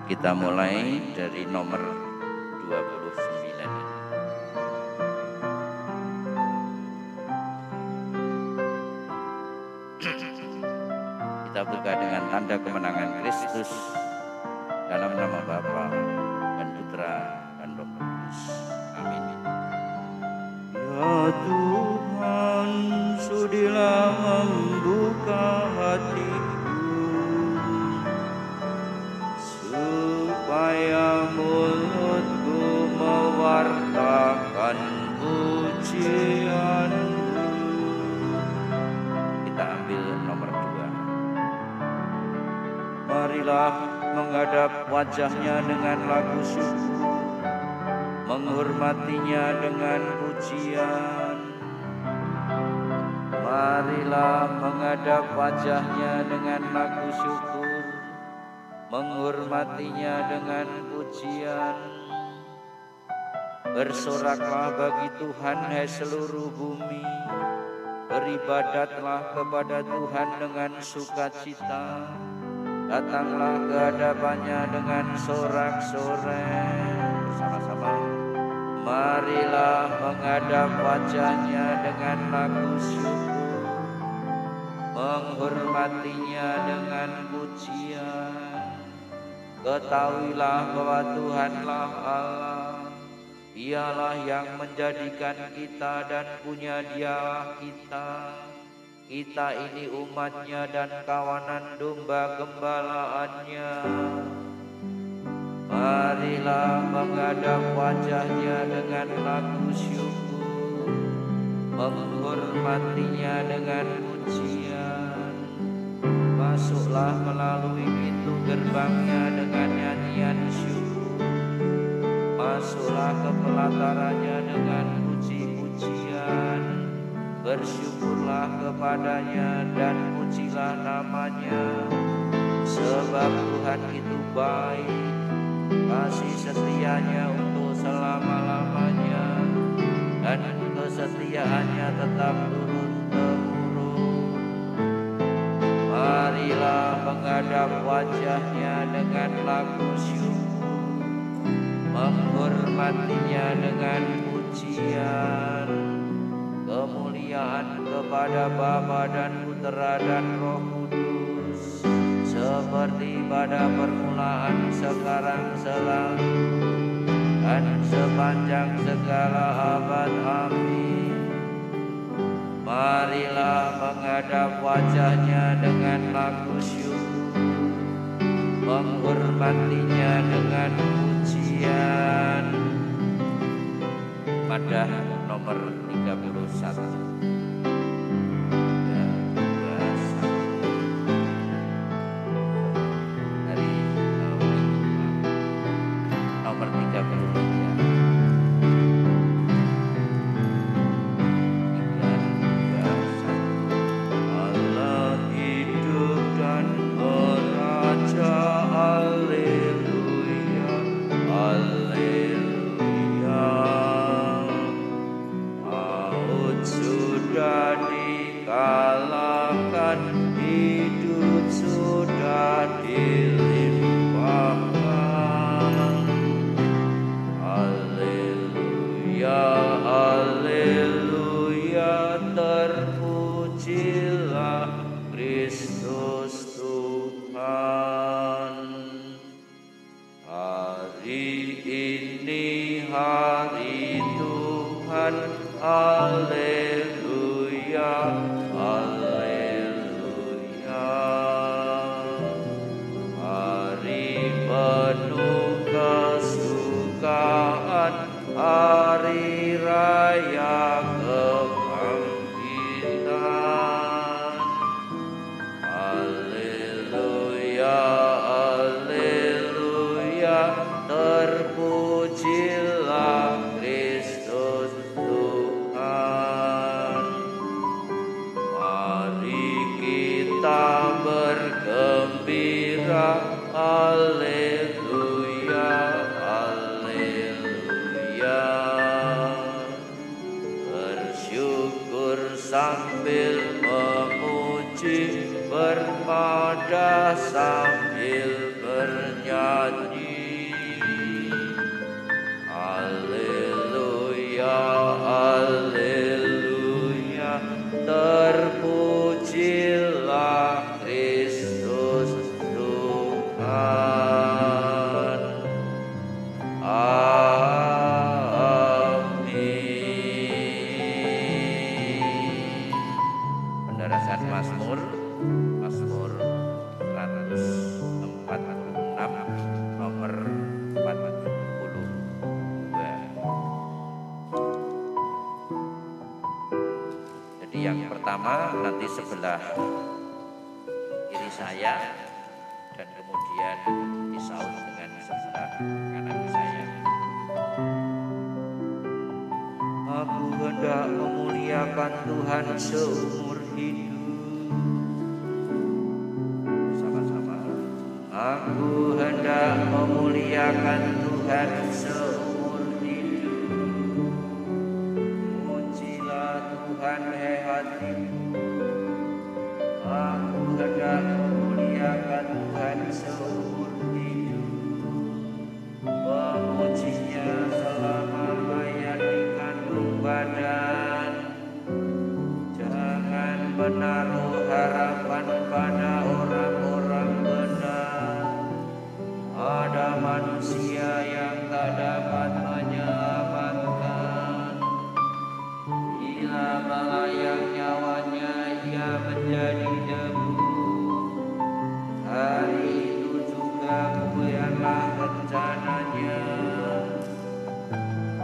Kita mulai dari nomor 29. Kita buka dengan tanda kemenangan Kristus dalam nama Bapa dan Putra dan Roh Kudus. Amin. Ya Tuhan, sudilah membuka hatiku supaya mulutku mewartakan pujian-Mu. Kita ambil nomor 2. Marilah menghadap wajah-Nya dengan lagu syukur, menghormatinya dengan pujian. Marilah menghadap wajah-Nya dengan lagu syukur, menghormatinya dengan pujian. Bersoraklah bagi Tuhan, hai seluruh bumi. Beribadatlah kepada Tuhan dengan sukacita. Datanglah ke hadapannya dengan sorak-sorai. Bersama-sama. Marilah menghadap wajah-Nya dengan lagu syukur, menghormatinya dengan pujian. Ketahuilah bahwa Tuhanlah Allah, Dialah yang menjadikan kita dan punya Dialah kita. Kita ini umat-Nya dan kawanan domba gembalaannya. Marilah menghadap wajah-Nya dengan lagu syukur, menghormatinya dengan pujian. Masuklah melalui pintu gerbang-Nya dengan nyanyian syukur. Masuklah ke pelataran-Nya dengan puji-pujian. Bersyukurlah kepada-Nya dan pujilah nama-Nya. Sebab Tuhan itu baik, kasih setia-Nya untuk selama-lamanya, dan kesetiaan-Nya tetap turun-temurun. Marilah menghadap wajah-Nya dengan lagu syukur, menghormatinya dengan pujian. Kemuliaan kepada Bapa dan Putra dan Roh Kudus, seperti pada permulaan, sekarang, selalu, dan sepanjang segala abad. Amin. Marilah menghadap wajah-Nya dengan lagu syukur, menghormatinya dengan pujian. Pada nomor 31. Sambil memuji, bermadah sambil bernyanyi. Mazmur 146 nomor 42. Jadi yang pertama nanti sebelah kiri saya dan kemudian disaut dengan sebelah kanan saya. Aku hendak memuliakan Tuhan seumur hidup. Sama-sama. Aku hendak memuliakan Tuhan seumur hidup. Pujilah Tuhan, hai hatiku. Aku hendak memuliakan Tuhan seumur hidup. Memujinya selama hayat di kandung badan. Jangan menaruh harapan pada orang-orang benar. Ada manusia yang tak dapat menyelamatkan. Bila melayang nyawanya ia menjadi debu. Hari itu juga bukanlah rencananya.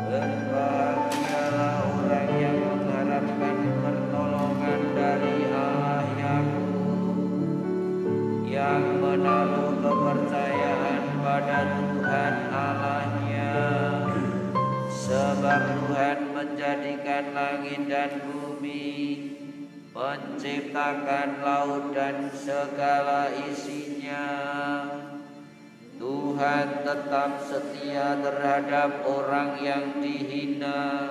Berbahagialah orang yang mengharapkan pertolongan dari Allah Yakub, yang menaruh kepercayaan pada Tuhan Allahnya. Sebab Tuhan menjadikan langit dan bumi, menciptakan laut dan segala isinya. Tuhan tetap setia terhadap orang yang dihina,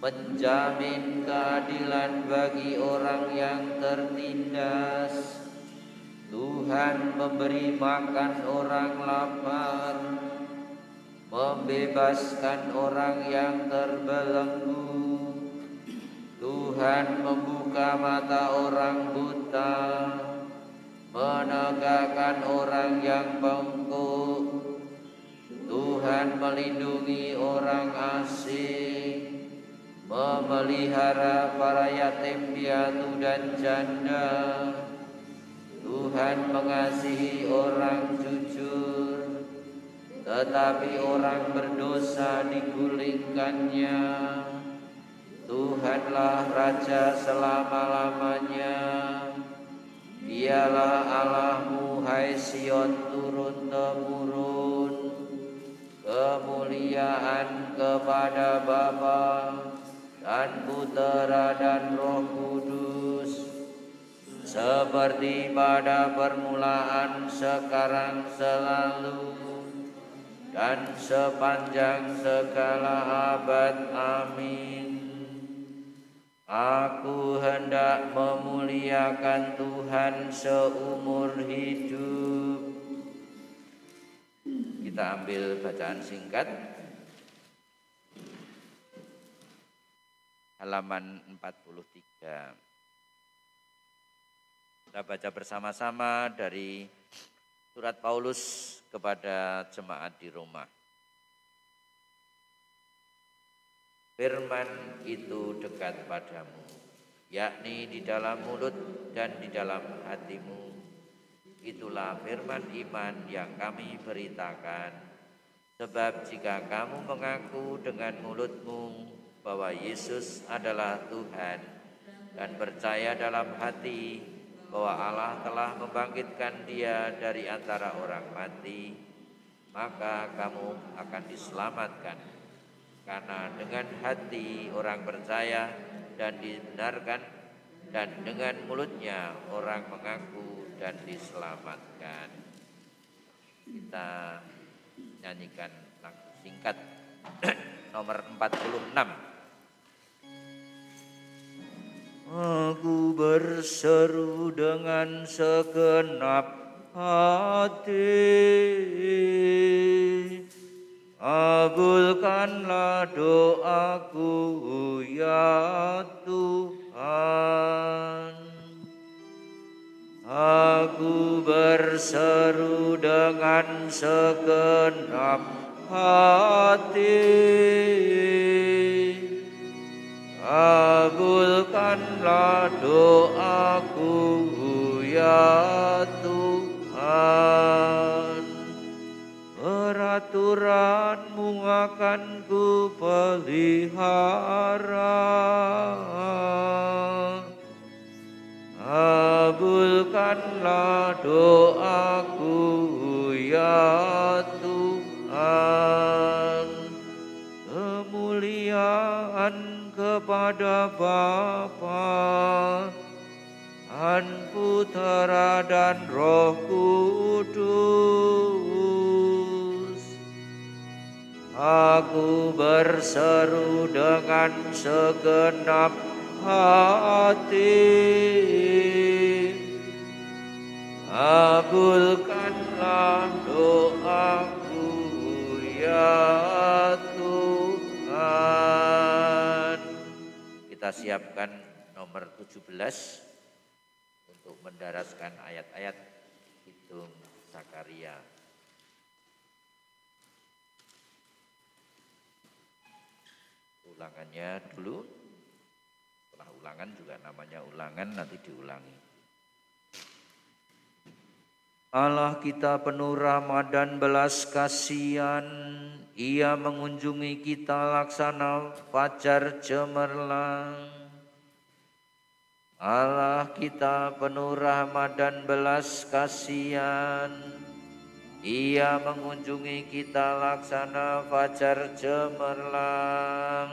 menjamin keadilan bagi orang yang tertindas. Tuhan memberi makan orang lapar, membebaskan orang yang terbelenggu. Tuhan membuka mata orang buta, menegakkan orang yang bengkok. Tuhan melindungi orang asing, memelihara para yatim piatu dan janda. Tuhan mengasihi orang jujur, tetapi orang berdosa digulingkannya. Tuhanlah Raja selama-lamanya. Dialah Allahmu, hai Sion, turun-temurun. Kemuliaan kepada Bapa dan Putera dan Roh Kudus, seperti pada permulaan, sekarang, selalu, dan sepanjang segala abad. Amin. Aku hendak memuliakan Tuhan seumur hidup. Kita ambil bacaan singkat. Halaman 43. Kita baca bersama-sama dari surat Paulus kepada jemaat di Roma. Firman itu dekat padamu, yakni di dalam mulut dan di dalam hatimu. Itulah firman iman yang kami beritakan. Sebab jika kamu mengaku dengan mulutmu bahwa Yesus adalah Tuhan dan percaya dalam hati bahwa Allah telah membangkitkan Dia dari antara orang mati, maka kamu akan diselamatkan. Karena dengan hati orang percaya dan dibenarkan, dan dengan mulutnya orang mengaku dan diselamatkan. Kita nyanyikan lagu singkat nomor 46. Aku berseru dengan segenap hati, kabulkanlah doaku ya Tuhan. Aku berseru dengan segenap hati, kabulkanlah Dengarkanlah doaku ya Tuhan. Peraturan-Mu akan ku pelihara. Kabulkanlah doaku ya Tuhan. Kemuliaan kepada Bapa dan Putera dan Roh Kudus. Aku berseru dengan segenap hati. Kabulkanlah doaku ya Tuhan. Kita siapkan nomor 17 untuk mendaraskan ayat-ayat Kidung Sakaria. Ulangannya dulu. Setelah ulangan juga namanya ulangan, nanti diulangi. Allah kita penuh rahmat dan belas kasihan, Ia mengunjungi kita laksana fajar cemerlang. Allah kita penuh rahmat dan belas kasihan, Ia mengunjungi kita laksana fajar cemerlang.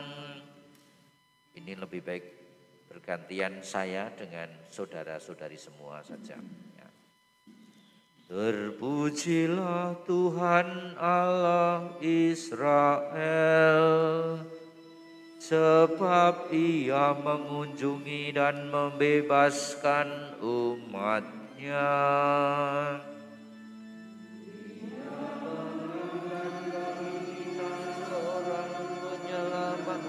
Ini lebih baik bergantian saya dengan saudara-saudari semua saja. Terpujilah Tuhan Allah Israel, sebab Ia mengunjungi dan membebaskan umat-Nya. Ia mengangkat kita seorang penyelamat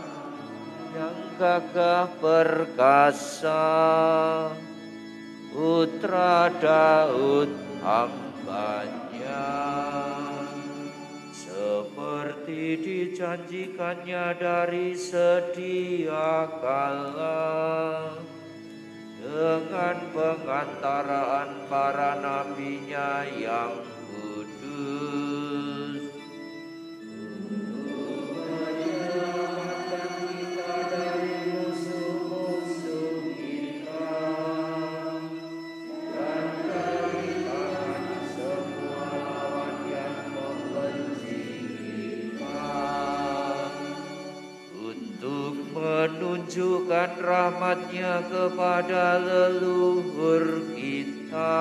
yang gagah perkasa, Putra Daud hamba-Nya. Seperti dijanjikannya dari sedia kala, dengan pengantaraan para nabi-Nya yang kudus, untuk menyelamatkan kita dari musuh-musuh kita dan dari tangan semua lawan yang membenci kita, untuk menunjukkan rahmat-Nya kepada leluhur kita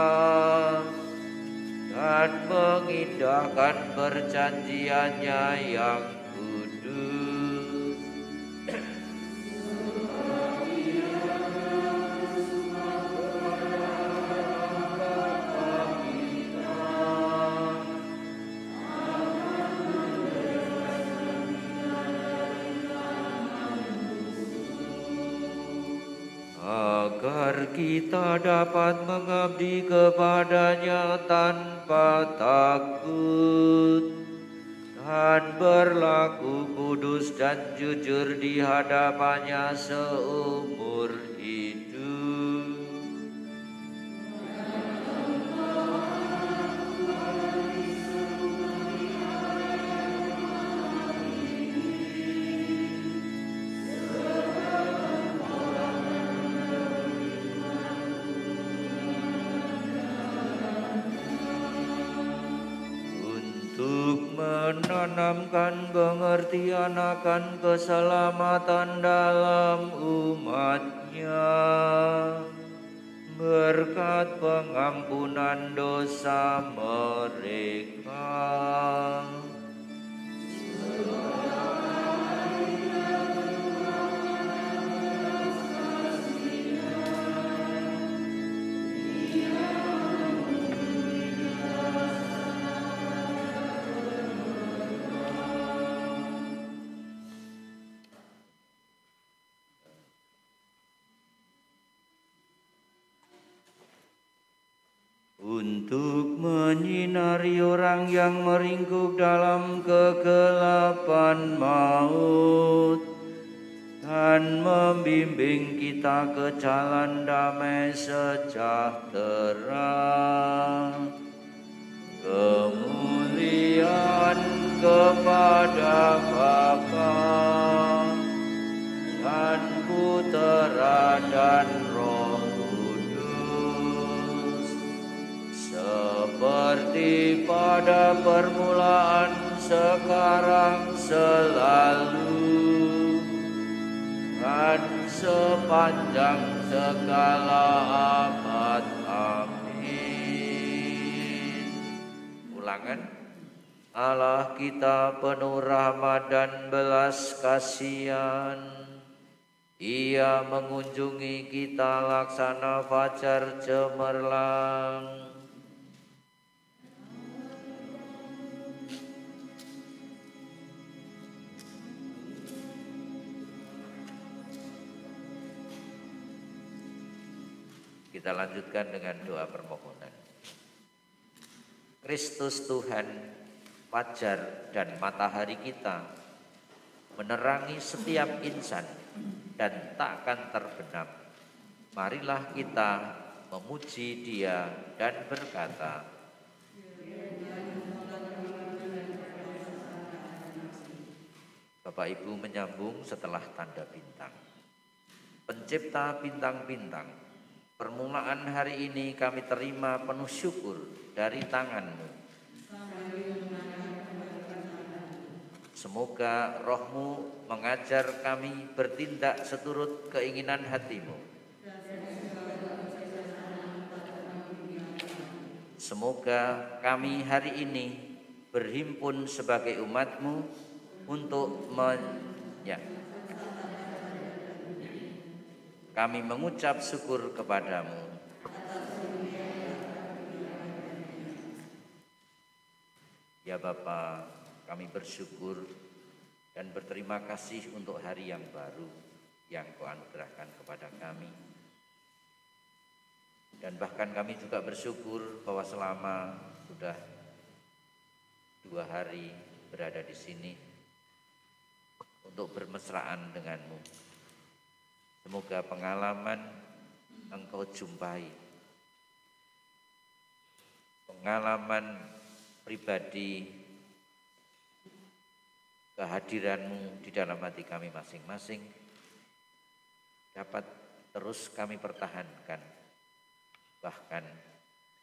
dan mengindahkan perjanjian-Nya yang kudus. Agar kita dapat mengabdi kepada-Nya tanpa takut dan berlaku kudus dan jujur di hadapan-Nya seumur hidup. Untuk menanamkan pengertian akan keselamatan dalam umat-Nya, berkat pengampunan dosa mereka. Untuk menyinari orang yang meringkuk dalam kegelapan maut Tuhan membimbing kita ke jalan damai sejahtera. Kemuliaan kepada Bapa dan Putera dan Roh Kudus, seperti pada permulaan, sekarang, selalu, dan sepanjang segala abad. Amin. Ulangan. Allah kita penuh rahmat dan belas kasihan. Ia mengunjungi kita laksana fajar cemerlang. Kita lanjutkan dengan doa permohonan. Kristus Tuhan, fajar dan matahari kita, menerangi setiap insan dan takkan terbenam. Marilah kita memuji Dia dan berkata, Bapak Ibu menyambung setelah tanda bintang. Pencipta bintang-bintang, permulaan hari ini kami terima penuh syukur dari tangan-Mu. Semoga Roh-Mu mengajar kami bertindak seturut keinginan hati-Mu. Semoga kami hari ini berhimpun sebagai umat-Mu untuk kami mengucap syukur kepadamu. Ya Bapa, kami bersyukur dan berterima kasih untuk hari yang baru yang Kau anugerahkan kepada kami. Dan bahkan kami juga bersyukur bahwa selama sudah 2 hari berada di sini untuk bermesraan denganmu. Semoga pengalaman Engkau jumpai, pengalaman pribadi, kehadiran-Mu di dalam hati kami masing-masing dapat terus kami pertahankan, bahkan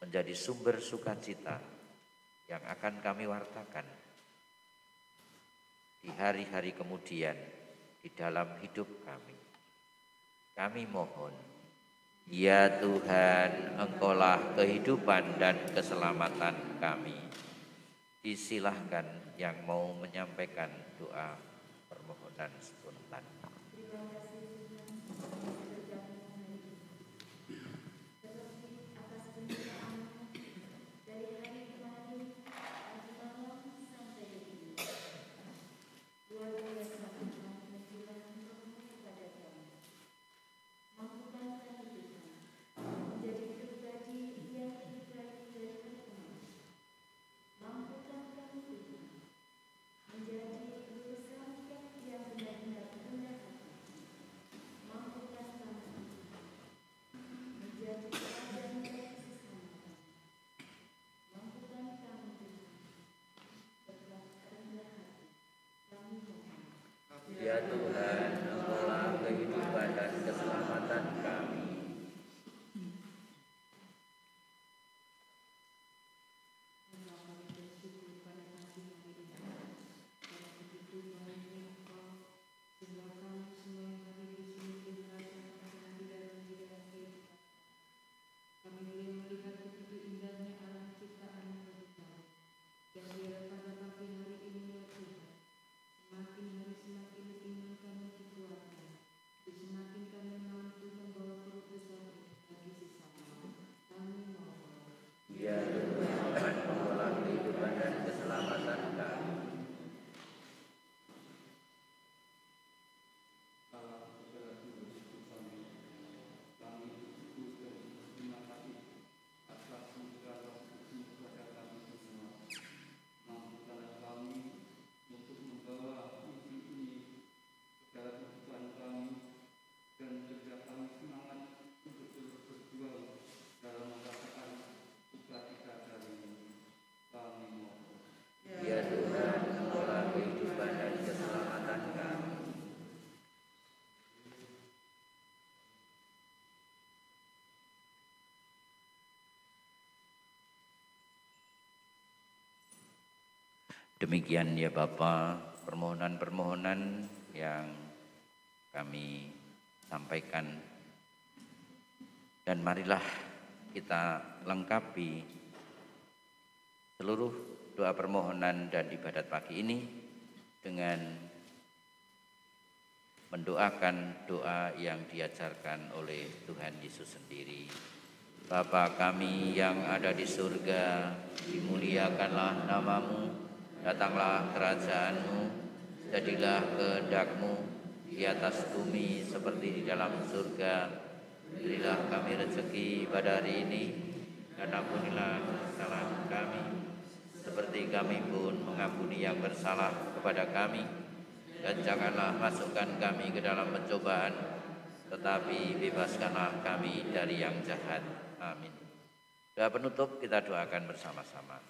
menjadi sumber sukacita yang akan kami wartakan di hari-hari kemudian di dalam hidup kami. Kami mohon, ya Tuhan, Engkaulah kehidupan dan keselamatan kami. Disilahkan yang mau menyampaikan doa permohonan spontan. Demikian ya Bapa, permohonan-permohonan yang kami sampaikan. Dan marilah kita lengkapi seluruh doa permohonan dan ibadat pagi ini dengan mendoakan doa yang diajarkan oleh Tuhan Yesus sendiri. Bapa kami yang ada di surga, dimuliakanlah namamu, datanglah kerajaan-Mu, jadilah kehendak-Mu di atas bumi seperti di dalam surga. Berilah kami rezeki pada hari ini, dan ampunilah kesalahan kami, seperti kami pun mengampuni yang bersalah kepada kami. Dan janganlah masukkan kami ke dalam pencobaan, tetapi bebaskanlah kami dari yang jahat. Amin. Doa penutup kita doakan bersama-sama.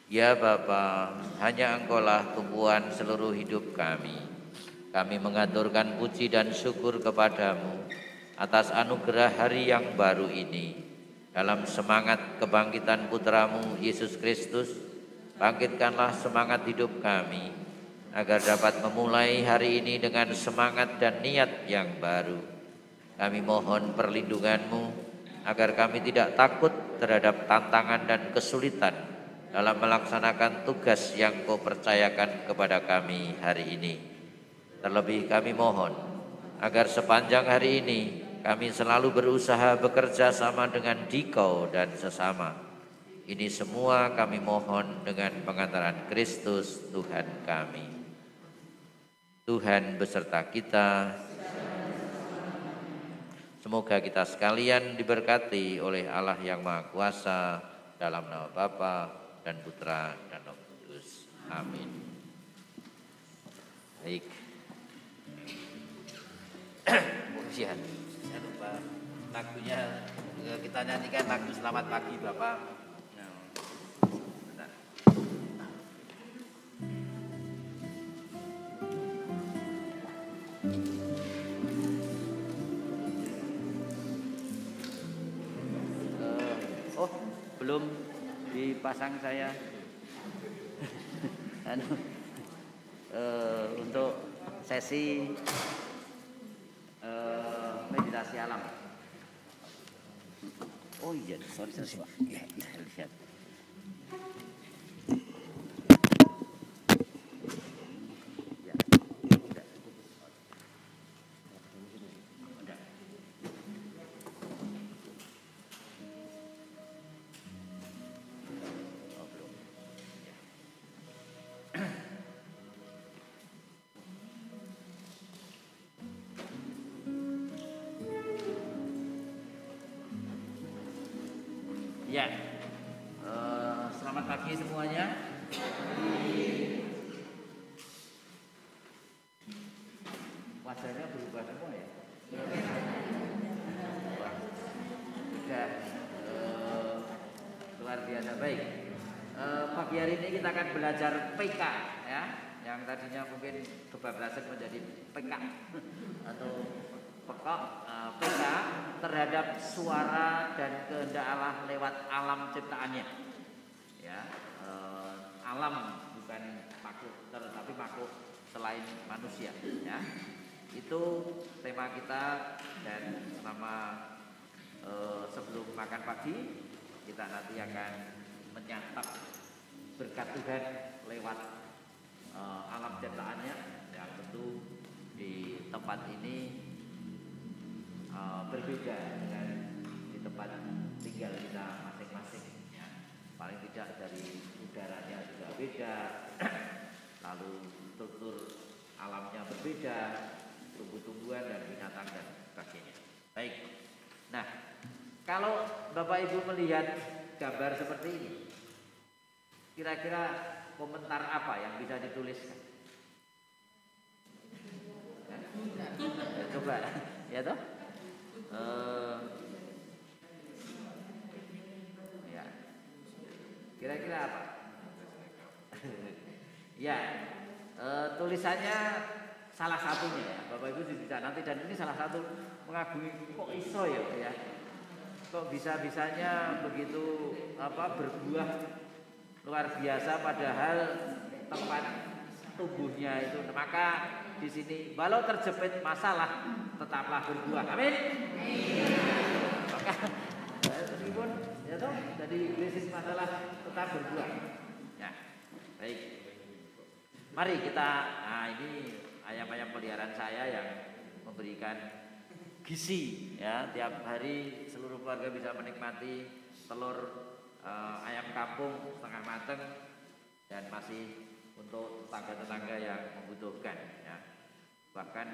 Ya Bapa, hanya Engkaulah tumpuan seluruh hidup kami. Kami mengaturkan puji dan syukur kepadamu atas anugerah hari yang baru ini. Dalam semangat kebangkitan Putramu Yesus Kristus, bangkitkanlah semangat hidup kami, agar dapat memulai hari ini dengan semangat dan niat yang baru. Kami mohon perlindungan-Mu, agar kami tidak takut terhadap tantangan dan kesulitan dalam melaksanakan tugas yang Kau percayakan kepada kami hari ini. Terlebih kami mohon agar sepanjang hari ini kami selalu berusaha bekerja sama dengan Dikau dan sesama. Ini semua kami mohon dengan pengantaran Kristus Tuhan kami. Tuhan beserta kita. Semoga kita sekalian diberkati oleh Allah yang Maha Kuasa, dalam nama Bapa dan Putra dan Roh Kudus. Amin. Baik. Pujian. Jangan lupa lagunya, kita nyanyikan lagu Selamat Pagi Bapak. Belum dipasang saya untuk sesi meditasi alam. Oh iya, sorry. Ya, lihat. Ya, selamat pagi semuanya. Wajahnya berubah semua ya. Sudah luar biasa baik. Pagi hari ini kita akan belajar PK ya, yang tadinya mungkin kebablasan menjadi PK atau pokok PK terhadap suara dan kehendak Allah lewat alam ciptaannya. Ya, alam bukan makhluk tetapi makhluk selain manusia. Ya, itu tema kita, dan selama sebelum makan pagi kita nanti akan menyantap berkat Tuhan lewat alam ciptaannya, yang tentu di tempat ini berbeda dengan di tempat tinggal kita masing-masing ya. Paling tidak dari udaranya juga beda, lalu struktur alamnya berbeda, tumbuh-tumbuhan dan binatang dan sebagainya. Baik, nah kalau Bapak Ibu melihat gambar seperti ini, kira-kira komentar apa yang bisa dituliskan? Coba ya toh. Ya, kira-kira apa? Ya, tulisannya salah satunya ya, Bapak Ibu bisa nanti, dan ini salah satu mengagumi, kok iso ya, kok bisa-bisanya begitu berbuah luar biasa padahal tempat tumbuhnya itu. Maka di sini walau terjepit masalah tetaplah berbuah. Amin. Maka meskipun ya toh jadi krisis masalah tetap berbuah. Ya. Baik. Mari kita ini ayam-ayam peliharaan saya yang memberikan gizi ya, tiap hari seluruh keluarga bisa menikmati telur ayam kampung setengah mateng dan masih untuk tetangga-tetangga yang membutuhkan ya. Bahkan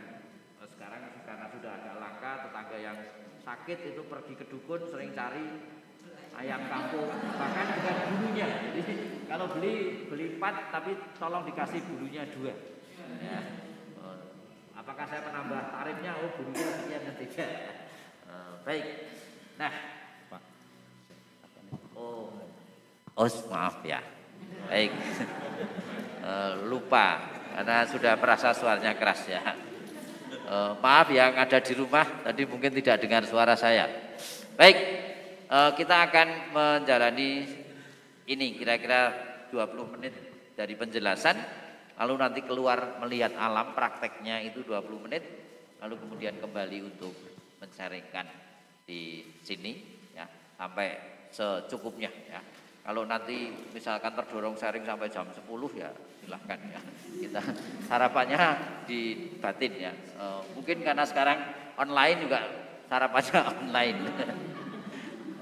sekarang karena sudah agak langka, tetangga yang sakit itu pergi ke dukun sering cari ayam kampung, bahkan dengan bulunya. Jadi kalau beli 4 tapi tolong dikasih bulunya 2 ya. Apakah saya menambah tarifnya? Oh, bulunya sekian dan tidak. Baik. Nah, Pak. Oh, maaf ya. Baik. Lupa karena sudah merasa suaranya keras ya. Maaf yang ada di rumah tadi mungkin tidak dengar suara saya. Baik, kita akan menjalani ini kira-kira 20 menit dari penjelasan, lalu nanti keluar melihat alam, prakteknya itu 20 menit, lalu kemudian kembali untuk men-sharingkan di sini ya sampai secukupnya ya. Kalau nanti misalkan terdorong sharing sampai jam 10 ya silahkan ya. Kita sarapannya di batin ya. Mungkin karena sekarang online juga sarapannya online.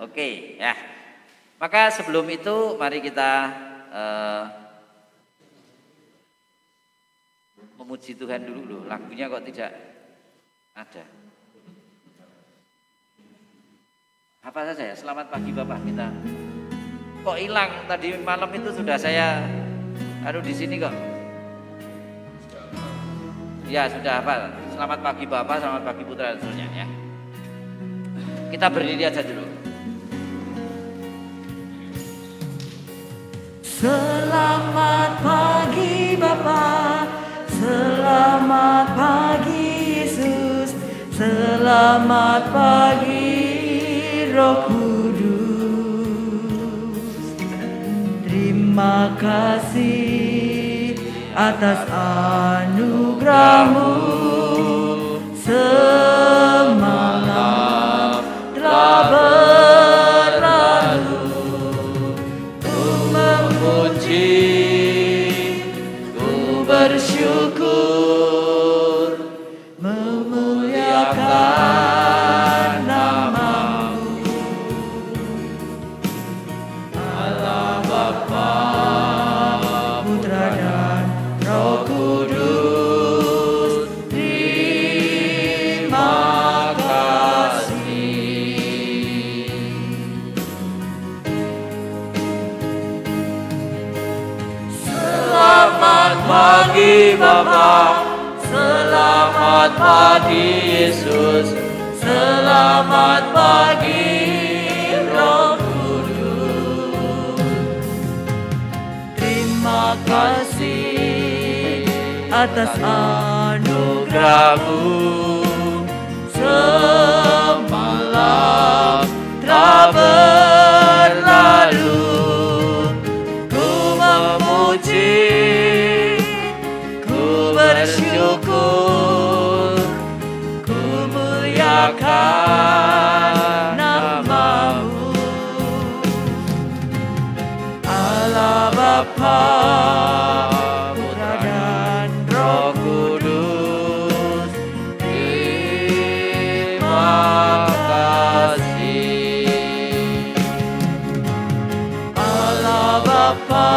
Oke ya. Maka sebelum itu mari kita memuji Tuhan dulu loh. Lagunya kok tidak ada. Apa saja ya? Selamat pagi Bapak kita. Kok hilang tadi malam itu sudah saya di sini kok. Ya sudah hafal. Selamat pagi Bapak, selamat pagi Putra dan seterusnya ya. Kita berdiri aja dulu. Selamat pagi Bapa, selamat pagi Yesus, selamat pagi Roh Kudus. Terima kasih atas anugerah-Mu, semalam telah berlalu. Ku bersyukur memuliakan nama-Mu, Allah Bapa, Putra dan Roh Kudus. Terima kasih. Selamat pagi Bapa, selamat pagi Yesus, selamat pagi Roh Kudus. Terima kasih atas anugerah-Mu, semalam telah berlalu. Ku memuji, bersyukur, ku muliakan nama-Mu, Allah Bapa, Putra dan Roh Kudus. Terima kasih, Allah Bapa,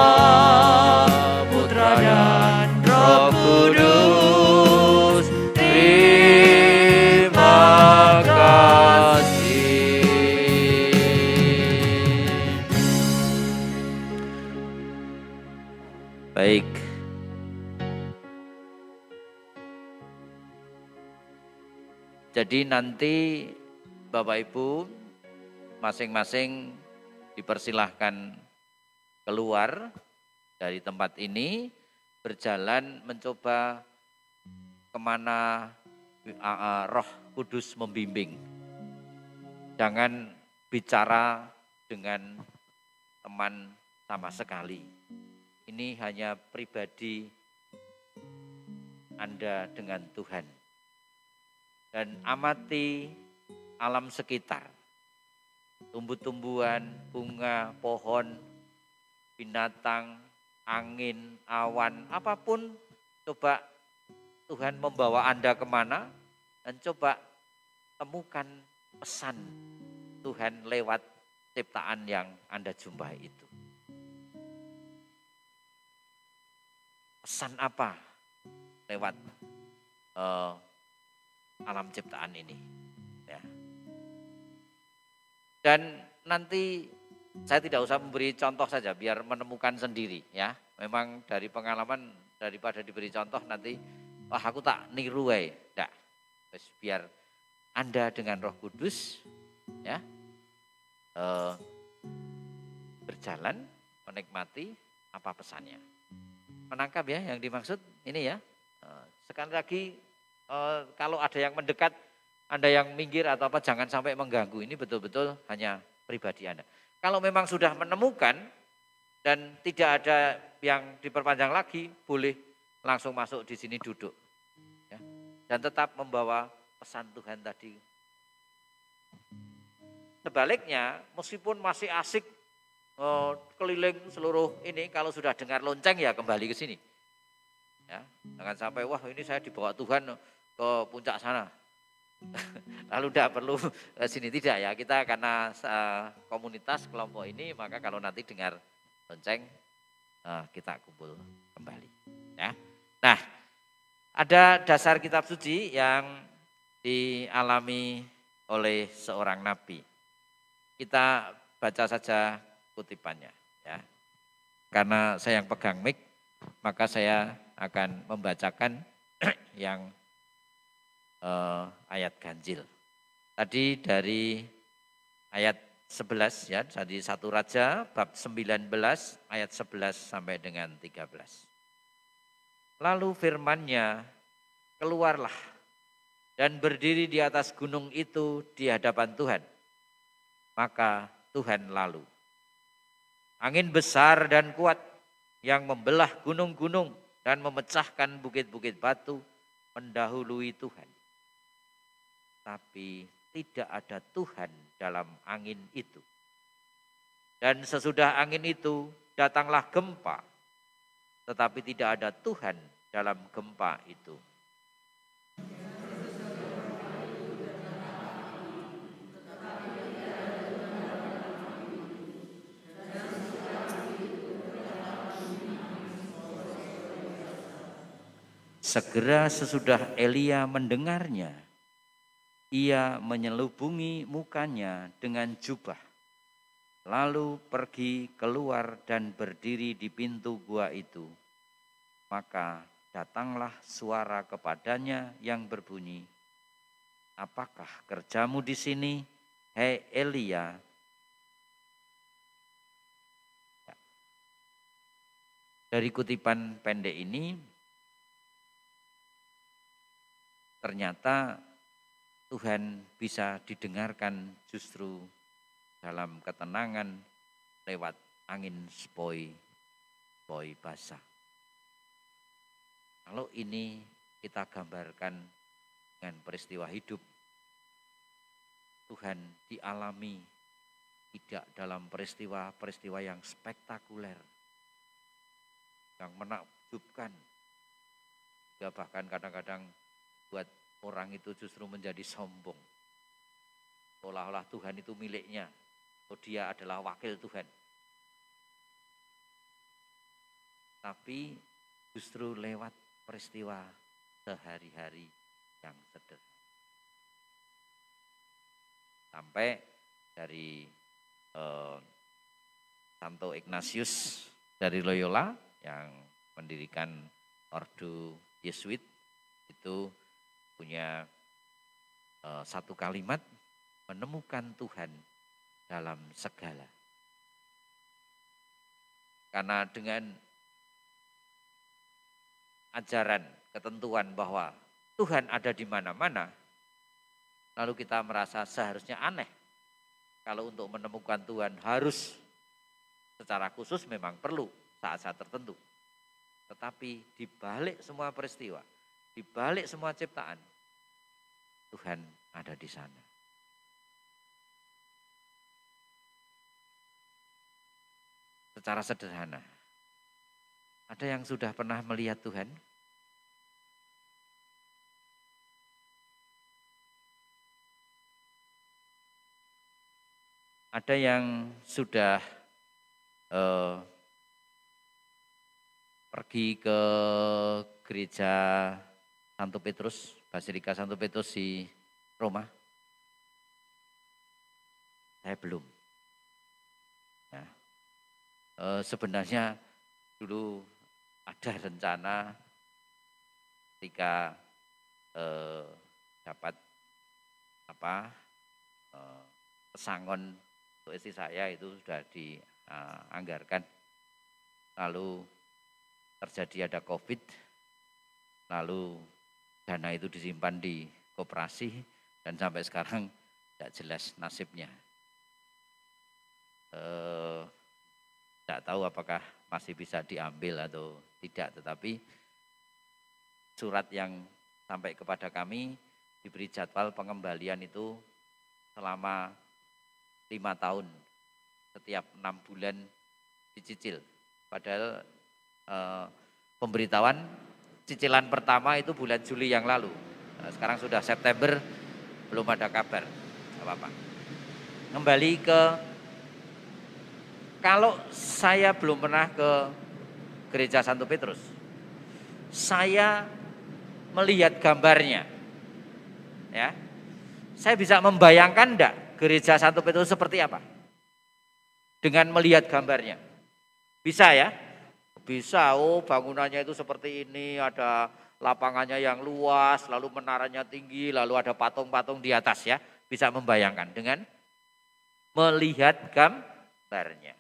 Putra dan Roh Kudus. Terima kasih. Baik. Jadi nanti Bapak Ibu masing-masing dipersilahkan keluar dari tempat ini, berjalan mencoba kemana Roh Kudus membimbing. Jangan bicara dengan teman sama sekali. Ini hanya pribadi Anda dengan Tuhan. Dan amati alam sekitar. Tumbuh-tumbuhan, bunga, pohon, binatang, angin, awan, apapun. Coba Tuhan membawa Anda kemana dan coba temukan pesan Tuhan lewat ciptaan yang Anda jumpai itu. Pesan apa lewat alam ciptaan ini? Ya. Dan nanti saya tidak usah memberi contoh saja, biar menemukan sendiri ya. Memang dari pengalaman daripada diberi contoh nanti, wah aku tak niru wae. Enggak. Biar Anda dengan Roh Kudus ya berjalan menikmati apa pesannya. Menangkap ya yang dimaksud ini ya. Sekali lagi kalau ada yang mendekat, Anda yang minggir atau apa jangan sampai mengganggu. Ini betul-betul hanya pribadi Anda. Kalau memang sudah menemukan dan tidak ada yang diperpanjang lagi, boleh langsung masuk di sini duduk. Ya. Dan tetap membawa pesan Tuhan tadi. Sebaliknya, meskipun masih asik keliling seluruh ini, kalau sudah dengar lonceng ya kembali ke sini. Ya, jangan sampai wah ini saya dibawa Tuhan ke puncak sana. Lalu tidak perlu sini, tidak ya. Kita karena komunitas kelompok ini, maka kalau nanti dengar lonceng kita kumpul kembali. Ya. Nah, ada dasar kitab suci yang dialami oleh seorang nabi. Kita baca saja kutipannya ya. Karena saya yang pegang mic, maka saya akan membacakan yang ayat ganjil. Tadi dari ayat 11 ya, tadi 1 Raja bab 19 ayat 11 sampai dengan 13. Lalu firman-Nya, keluarlah dan berdiri di atas gunung itu di hadapan Tuhan. Maka Tuhan lalu. Angin besar dan kuat yang membelah gunung-gunung dan memecahkan bukit-bukit batu mendahului Tuhan. Tapi tidak ada Tuhan dalam angin itu. Dan sesudah angin itu datanglah gempa, tetapi tidak ada Tuhan dalam gempa itu. Segera sesudah Elia mendengarnya, ia menyelubungi mukanya dengan jubah, lalu pergi keluar dan berdiri di pintu gua itu. Maka datanglah suara kepadanya yang berbunyi, apakah kerjamu di sini, hei Elia? Dari kutipan pendek ini, ternyata Tuhan bisa didengarkan justru dalam ketenangan lewat angin sepoi-sepoi basah. Kalau ini kita gambarkan dengan peristiwa hidup, Tuhan dialami tidak dalam peristiwa-peristiwa yang spektakuler, yang menakjubkan, ya bahkan kadang-kadang buat orang itu justru menjadi sombong. Seolah-olah Tuhan itu miliknya, oh dia adalah wakil Tuhan. Tapi justru lewat peristiwa sehari-hari yang sederhana. Sampai dari Santo Ignatius dari Loyola yang mendirikan Ordo Yesuit itu punya satu kalimat, menemukan Tuhan dalam segala. Karena dengan ajaran, ketentuan bahwa Tuhan ada di mana-mana, lalu kita merasa seharusnya aneh kalau untuk menemukan Tuhan harus secara khusus memang perlu saat-saat tertentu. Tetapi di balik semua peristiwa, di balik semua ciptaan, Tuhan ada di sana. Secara sederhana, ada yang sudah pernah melihat Tuhan? Ada yang sudah pergi ke gereja Santo Petrus, Basilika Santo Petrus di Roma? Saya belum. Nah, sebenarnya dulu ada rencana ketika dapat pesangon untuk istri saya itu sudah dianggarkan. Lalu terjadi ada COVID, lalu dana itu disimpan di koperasi dan sampai sekarang tidak jelas nasibnya. Tidak tahu apakah masih bisa diambil atau tidak, tetapi surat yang sampai kepada kami diberi jadwal pengembalian itu selama 5 tahun, setiap 6 bulan dicicil. Padahal pemberitahuan cicilan pertama itu bulan Juli yang lalu. Nah, sekarang sudah September, belum ada kabar apa-apa. Kembali ke, kalau saya belum pernah ke gereja Santo Petrus, saya melihat gambarnya. Ya. Saya bisa membayangkan enggak gereja Santo Petrus seperti apa? Dengan melihat gambarnya. Bisa ya? Bisa, bangunannya itu seperti ini, ada lapangannya yang luas, lalu menaranya tinggi, lalu ada patung-patung di atas ya. Bisa membayangkan dengan melihat gambarnya.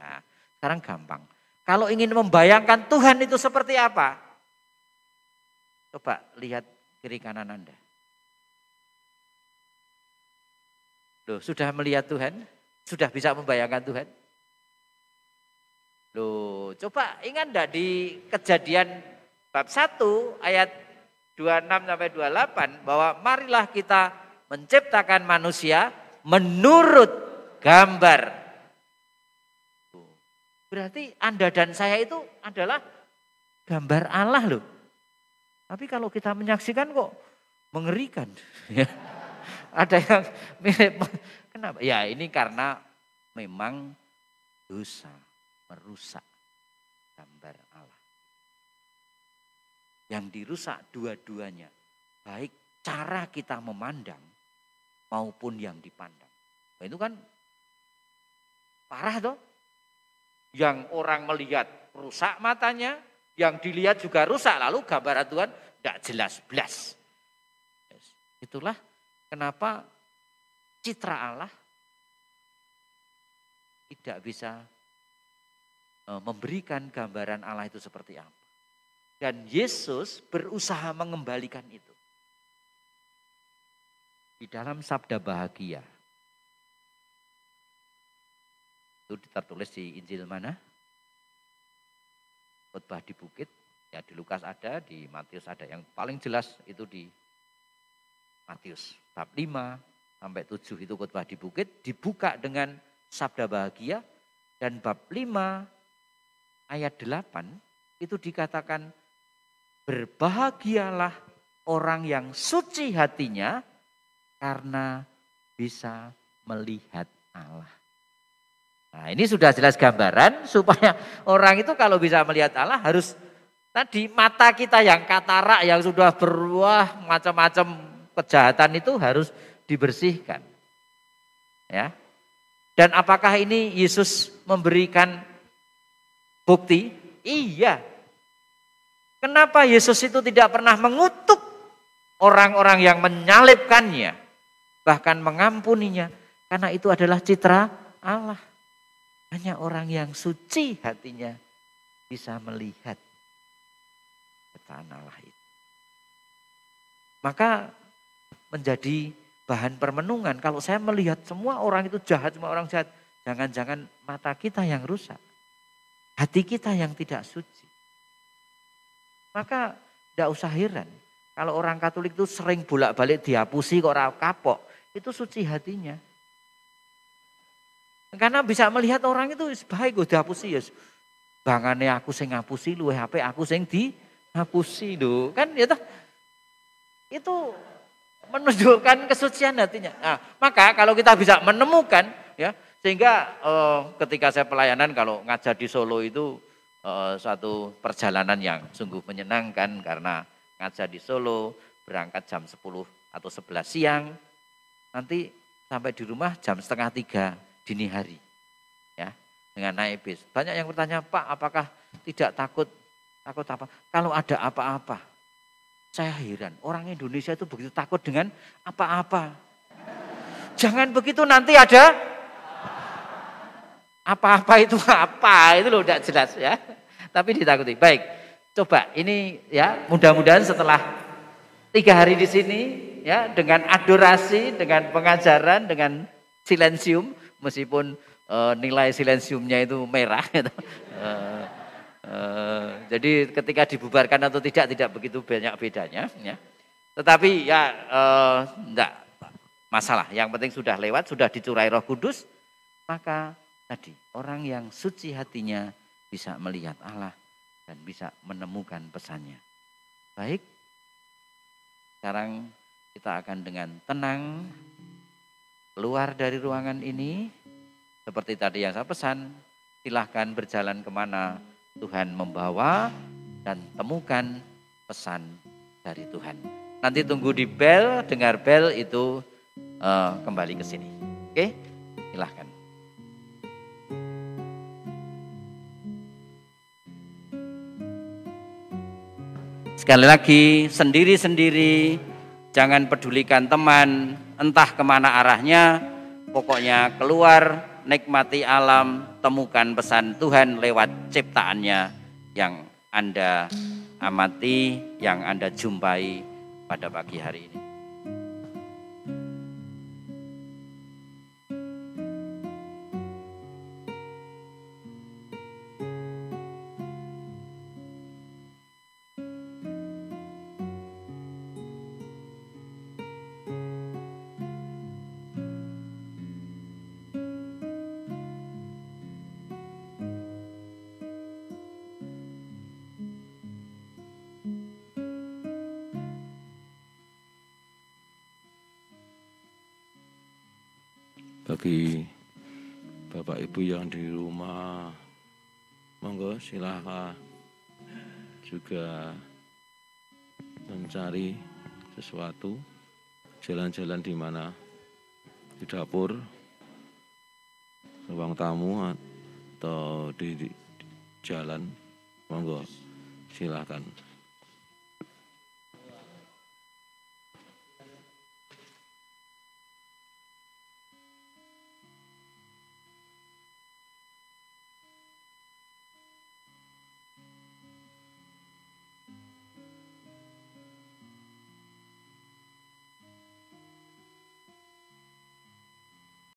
Nah, sekarang gampang. Kalau ingin membayangkan Tuhan itu seperti apa? Coba lihat kiri kanan Anda. Loh, sudah melihat Tuhan? Sudah bisa membayangkan Tuhan? Loh, coba ingat enggak di Kejadian bab 1 ayat 26 sampai 28 bahwa marilah kita menciptakan manusia menurut gambar. Berarti Anda dan saya itu adalah gambar Allah loh. Tapi kalau kita menyaksikan kok mengerikan. Ada yang mirip. Kenapa? Ya ini karena memang dosa merusak gambar Allah. Yang dirusak dua-duanya. Baik cara kita memandang maupun yang dipandang. Nah, itu kan parah toh. Yang orang melihat rusak matanya, yang dilihat juga rusak. Lalu gambaran Tuhan tidak jelas-belas. Itulah kenapa citra Allah tidak bisa memberikan gambaran Allah itu seperti apa. Dan Yesus berusaha mengembalikan itu. Di dalam sabda bahagia. Itu tertulis di Injil mana? Khotbah di Bukit. Ya di Lukas ada, di Matius ada. Yang paling jelas itu di Matius. Bab 5 sampai 7 itu khotbah di Bukit. Dibuka dengan sabda bahagia. Dan bab 5 ayat 8 itu dikatakan berbahagialah orang yang suci hatinya karena bisa melihat Allah. Nah ini sudah jelas gambaran supaya orang itu kalau bisa melihat Allah harus tadi mata kita yang katarak yang sudah berbuah macam-macam kejahatan itu harus dibersihkan. Ya. Dan apakah ini Yesus memberikan bukti? Iya. Kenapa Yesus itu tidak pernah mengutuk orang-orang yang menyalibkannya, bahkan mengampuninya? Karena itu adalah citra Allah. Hanya orang yang suci hatinya bisa melihat ciptaan Allah itu. Maka menjadi bahan permenungan. Kalau saya melihat semua orang itu jahat, semua orang jahat, Jangan-jangan mata kita yang rusak. Hati kita yang tidak suci. Maka tidak usah heran. Kalau orang Katolik itu sering bolak-balik dihapusi kok ora kapok. Itu suci hatinya. Karena bisa melihat orang itu baik kok dihapusi ya. Bangane aku sing ngapusi luwih apik aku sing dihapusi lho. Kan ya toh. Itu menunjukkan kesucian hatinya. Nah, maka kalau kita bisa menemukan ya, sehingga ketika saya pelayanan kalau ngajar di Solo itu satu perjalanan yang sungguh menyenangkan karena ngajar di Solo berangkat jam 10 atau 11 siang, nanti sampai di rumah jam 2:30 dini hari ya, dengan naik bis. Banyak yang bertanya, Pak apakah tidak takut apa? Kalau ada apa-apa, saya heran orang Indonesia itu begitu takut dengan apa-apa. Jangan begitu nanti ada apa-apa itu apa, itu loh tidak jelas ya. Tapi ditakuti. Baik, coba ini ya mudah-mudahan setelah 3 hari di sini ya dengan adorasi, dengan pengajaran, dengan silensium, meskipun nilai silensiumnya itu merah. Gitu. Jadi ketika dibubarkan atau tidak begitu banyak bedanya. Ya. Tetapi ya enggak masalah. Yang penting sudah lewat, sudah dicurai Roh Kudus, maka tadi orang yang suci hatinya bisa melihat Allah dan bisa menemukan pesannya. Baik, sekarang kita akan dengan tenang keluar dari ruangan ini. Seperti tadi yang saya pesan, silahkan berjalan kemana Tuhan membawa dan temukan pesan dari Tuhan. Nanti tunggu di bel, dengar bel itu kembali ke sini. Oke, silahkan. Sekali lagi, sendiri-sendiri, jangan pedulikan teman, entah kemana arahnya, pokoknya keluar, nikmati alam, temukan pesan Tuhan lewat ciptaannya yang Anda amati, yang Anda jumpai pada pagi hari ini. Bagi Bapak Ibu yang di rumah, monggo silakan juga mencari sesuatu, jalan-jalan di mana, di dapur, ruang tamu atau di jalan, monggo silakan.